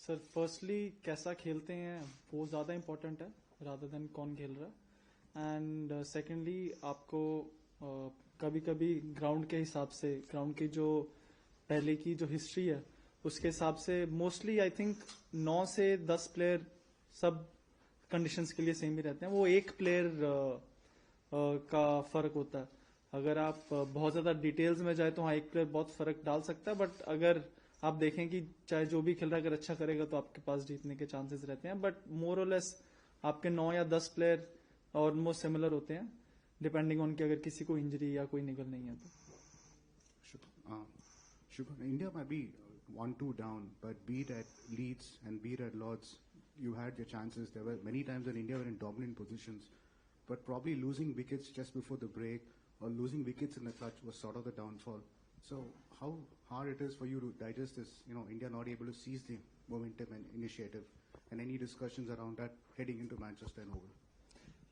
Sir firstly कैसा खेलते हैं वो ज़्यादा इम्पोर्टेंट है रादर देन कौन खेल रहा है. एंड सेकेंडली आपको कभी कभी ग्राउंड के हिसाब से, ग्राउंड की जो पहले की जो हिस्ट्री है उसके हिसाब से मोस्टली आई थिंक 9 से 10 प्लेयर सब कंडीशंस के लिए सेम ही रहते हैं. वो एक प्लेयर का फर्क होता है. अगर आप बहुत ज्यादा डिटेल्स में जाए तो हाँ एक प्लेयर बहुत फर्क डाल सकता है. बट अगर आप देखें कि चाहे जो भी खेल रहा है अगर अच्छा करेगा तो आपके पास जीतने के चांसेस रहते हैं. बट मोर और लेस आपके 9 या 10 प्लेयर ऑलमोस्ट सिमिलर होते हैं डिपेंडिंग ऑन कि अगर किसी को इंजरी या कोई निकल नहीं है तो. Shubham, India might be 1-2 down, but be it at Leeds and be it at Lords, you had your chances. There were many times when India were in dominant positions, but probably losing wickets just before the break or losing wickets in the clutch was sort of the downfall. So how hard it is for you to digest this, India not able to seize the momentum and initiative, and any discussions around that heading into Manchester and over?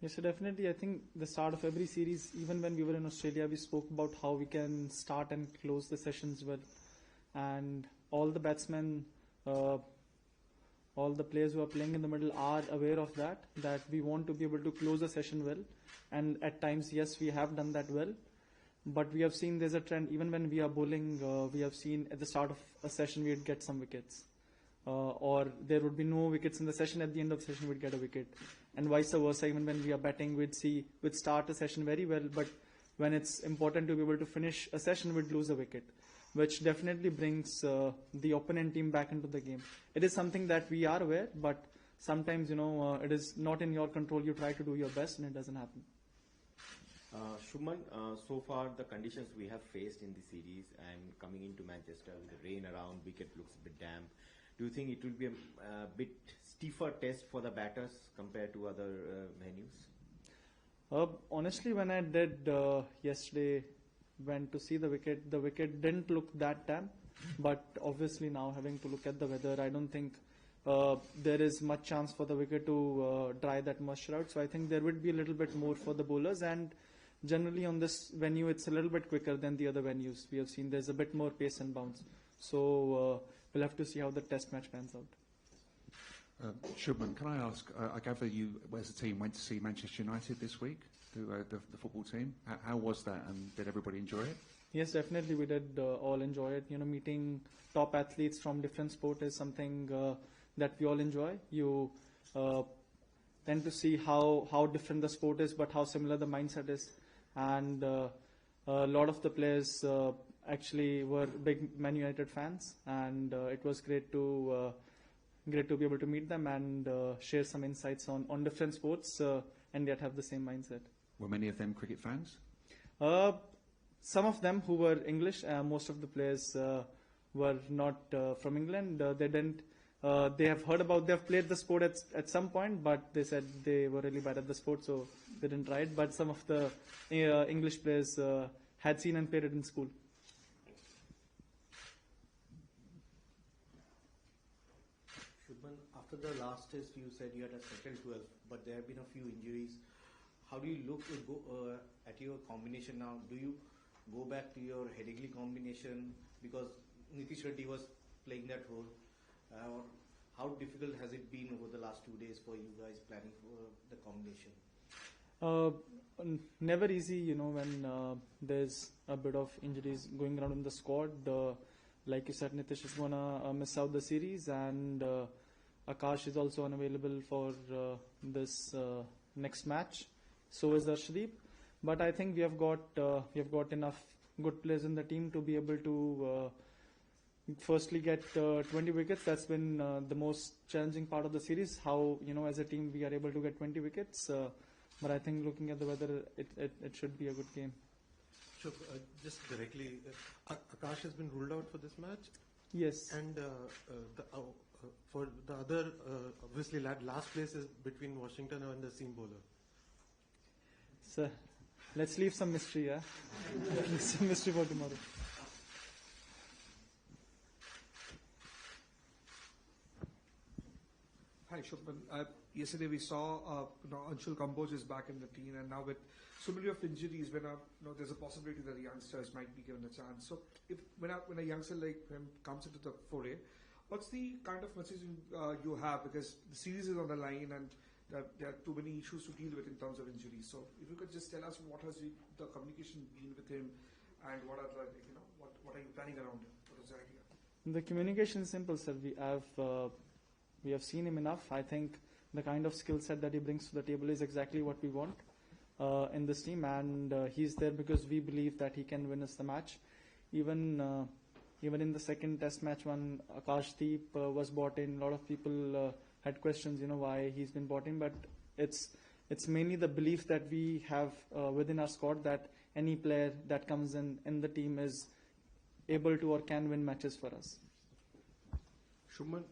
Yes, so definitely. I think the start of every series, even when we were in Australia, we spoke about how we can start and close the sessions well. And all the batsmen, all the players who are playing in the middle are aware of that we want to be able to close the session well. And at times, yes, we have done that well. But we have seen there's a trend, even when we are bowling, we have seen at the start of a session, we'd get some wickets. Or there would be no wickets in the session. At the end of the session, we'd get a wicket, and vice versa. Even when we are batting, we'd start a session very well, but when it's important to be able to finish a session, we'd lose a wicket, which definitely brings the opponent team back into the game. It is something that we are aware, but sometimes it is not in your control. You try to do your best, and it doesn't happen. Shubman, so far the conditions we have faced in the series and coming into Manchester, the rain around, wicket looks a bit damp. Do you think it will be a bit stiffer test for the batters compared to other venues? Honestly, when I did yesterday, went to see the wicket didn't look that damp. But obviously now having to look at the weather, I don't think there is much chance for the wicket to dry that moisture out. So I think there would be a little bit more for the bowlers. And generally on this venue, it's a little bit quicker than the other venues. We have seen there's a bit more pace and bounce. So we'll have to see how the test match pans out. Shubman, can I ask, I gather you, as a team, went to see Manchester United this week, the football team. How was that, and did everybody enjoy it? Yes, definitely we did all enjoy it. Meeting top athletes from different sports is something that we all enjoy. You tend to see how different the sport is, but how similar the mindset is. And a lot of the players actually were big Man United fans, and it was great to be able to meet them and share some insights on different sports and yet have the same mindset. Were many of them cricket fans? Some of them who were English. Most of the players were not from England. They have heard about, they've played the sport at some point, but they said they were really bad at the sport, so they didn't try it. But some of the English players had seen and played it in school. Shubman, after the last test, you said you had a settled 12, but there have been a few injuries. How do you look at your combination now? Do you go back to your Headingley combination because Nitish Reddy was playing that role? Or how difficult has it been over the last 2 days for you guys planning for the combination? Never easy, when there's a bit of injuries going around in the squad. Like you said, Nitish is going to miss out the series, and Akash is also unavailable for this next match. So is Arshdeep. But I think we have got enough good players in the team to be able to firstly get 20 wickets. That's been the most challenging part of the series. How as a team we are able to get 20 wickets. But I think looking at the weather, it should be a good game. Sure. Just directly, Akash has been ruled out for this match. Yes. And for the other, obviously, last place is between Washington and the seam bowler. So let's leave some mystery, yeah? Leave some mystery for tomorrow. Hi, Shubman. Yesterday we saw Anshul Kamboj is back in the team, and now with so many of injuries, when there's a possibility that the youngsters might be given a chance. So when a youngster like him comes into the foray, what's the kind of message you have, because the series is on the line and there are too many issues to deal with in terms of injuries. So if you could just tell us what has the communication been with him, and what are the, what are you planning around him? What is the idea? The communication is simple, sir. We have seen him enough. I think the kind of skill set that he brings to the table is exactly what we want in this team, and he's there because we believe that he can win us the match. Even in the second test match when Akashdeep was brought in, a lot of people had questions, why he's been brought in, but it's mainly the belief that we have within our squad that any player that comes in the team is able to or can win matches for us. Shubman,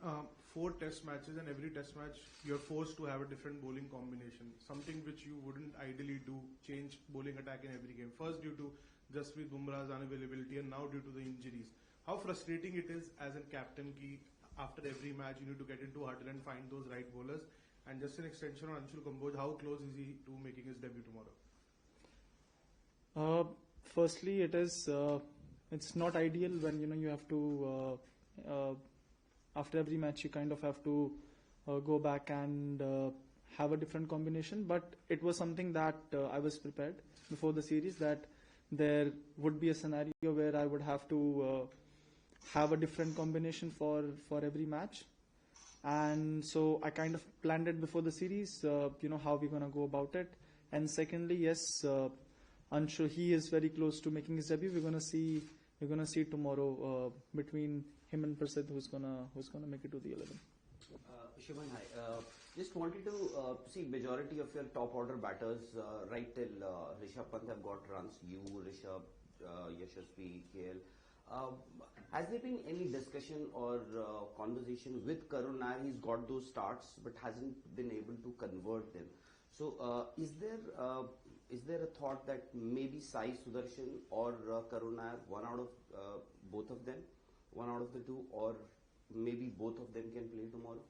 4 test matches, and every test match you're forced to have a different bowling combination, something which you wouldn't ideally do, change bowling attack in every game. First due to Jasprit Bumrah's unavailability, and now due to the injuries. How frustrating it is as a captain ki after every match you need to get into a huddle and find those right bowlers. And just an extension on Anshul Kamboj, how close is he to making his debut tomorrow? Firstly, it's not ideal when you have to after every match you kind of have to go back and have a different combination. But it was something that I was prepared before the series, that there would be a scenario where I would have to have a different combination for every match. And so I kind of planned it before the series, how we're going to go about it. And secondly, yes, Anshu, he is very close to making his debut. We're going to see tomorrow between him and Prasidh who's gonna make it to the 11. Shubman, hi. Just wanted to see majority of your top order batters right till Rishabh Pant have got runs. You, Rishabh, Yashasvi, KL. Has there been any discussion or conversation with Karun Nair? He's got those starts but hasn't been able to convert them. So is there a thought that maybe Sai Sudarshan or Karun Nair, one out of both of them, one out of the two, or maybe both of them can play tomorrow?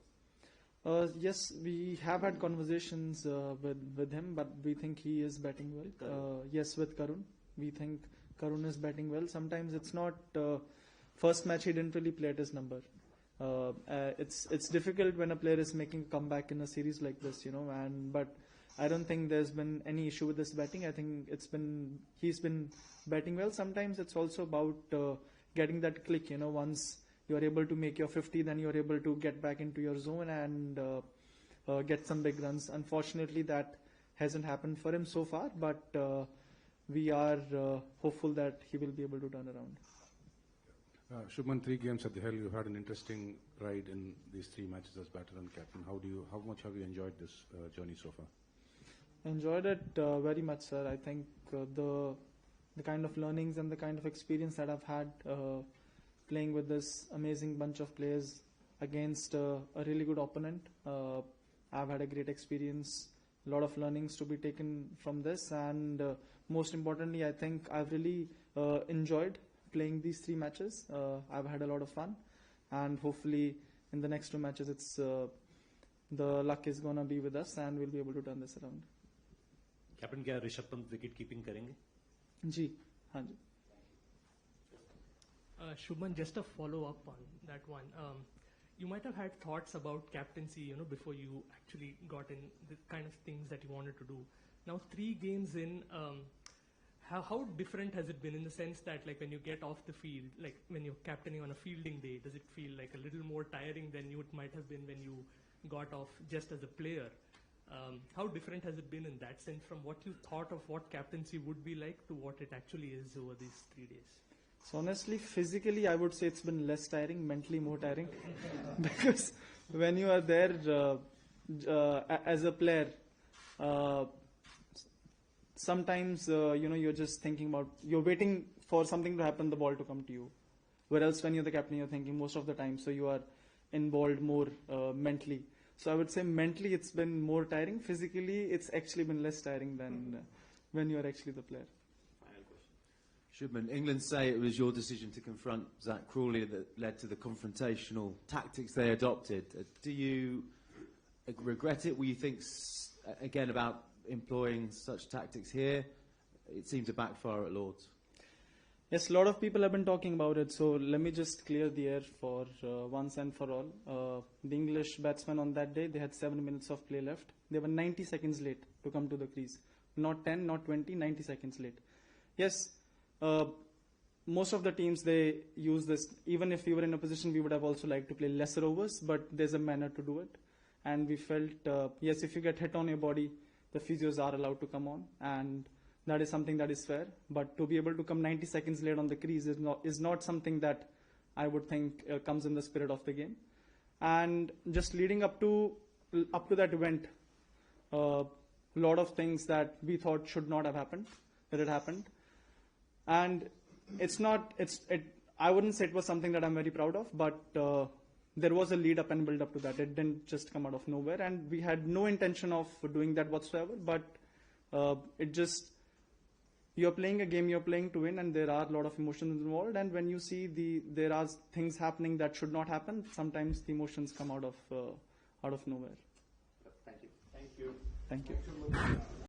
Yes, we have had conversations with him, but we think he is batting well. Yes, with Karun. We think Karun is batting well. Sometimes it's not... first match he didn't really play at his number. It's difficult when a player is making a comeback in a series like this, but I don't think there's been any issue with this batting. I think he's been batting well. Sometimes it's also about getting that click, once you're able to make your 50, then you're able to get back into your zone and get some big runs. Unfortunately, that hasn't happened for him so far, but we are hopeful that he will be able to turn around. Shubman, 3 games at the Hill. You had an interesting ride in these 3 matches as batter and captain. How much have you enjoyed this journey so far? Enjoyed it very much, sir. I think the kind of learnings and the kind of experience that I've had playing with this amazing bunch of players against a really good opponent. I've had a great experience, a lot of learnings to be taken from this, and most importantly, I think I've really enjoyed playing these 3 matches. I've had a lot of fun, and hopefully in the next 2 matches the luck is gonna be with us and we'll be able to turn this around. Captain, क्या Rishabh Pant wicket keeping करेंगे? जी, हाँ जी. Shubman, just a follow-up on that one. You might have had thoughts about captaincy, before you actually got in the kind of things that you wanted to do. Now, 3 games in, how different has it been in the sense that, like, when you get off the field, like when you're captaining on a fielding day, does it feel like a little more tiring than it might have been when you got off just as a player? How different has it been in that sense from what you thought of what captaincy would be like to what it actually is over these 3 days? So honestly, physically, I would say it's been less tiring, mentally more tiring. Because when you are there as a player, sometimes, you're just thinking about, you're waiting for something to happen, the ball to come to you. Whereas when you're the captain, you're thinking most of the time, so you are involved more mentally. So I would say mentally it's been more tiring. Physically, it's actually been less tiring than when you're actually the player. Shubman, England say it was your decision to confront Zach Crawley that led to the confrontational tactics they adopted. Do you regret it? Will you think again about employing such tactics here? It seemed to backfire at Lords. Yes, a lot of people have been talking about it, so let me just clear the air for once and for all. The English batsmen on that day, they had 7 minutes of play left. They were 90 seconds late to come to the crease. Not 10, not 20, 90 seconds late. Yes, most of the teams, they use this. Even if we were in a position, we would have also liked to play lesser overs, but there's a manner to do it. And we felt, yes, if you get hit on your body, the physios are allowed to come on, and that is something that is fair. But to be able to come 90 seconds late on the crease is not something that I would think comes in the spirit of the game. And just leading up to that event, a lot of things that we thought should not have happened, that it happened. And I wouldn't say it was something that I'm very proud of, but there was a lead up and build up to that. It didn't just come out of nowhere, and we had no intention of doing that whatsoever, but you're playing a game, you're playing to win, and there are a lot of emotions involved, and when you see there are things happening that should not happen, sometimes the emotions come out of nowhere. Thank you. Thank you.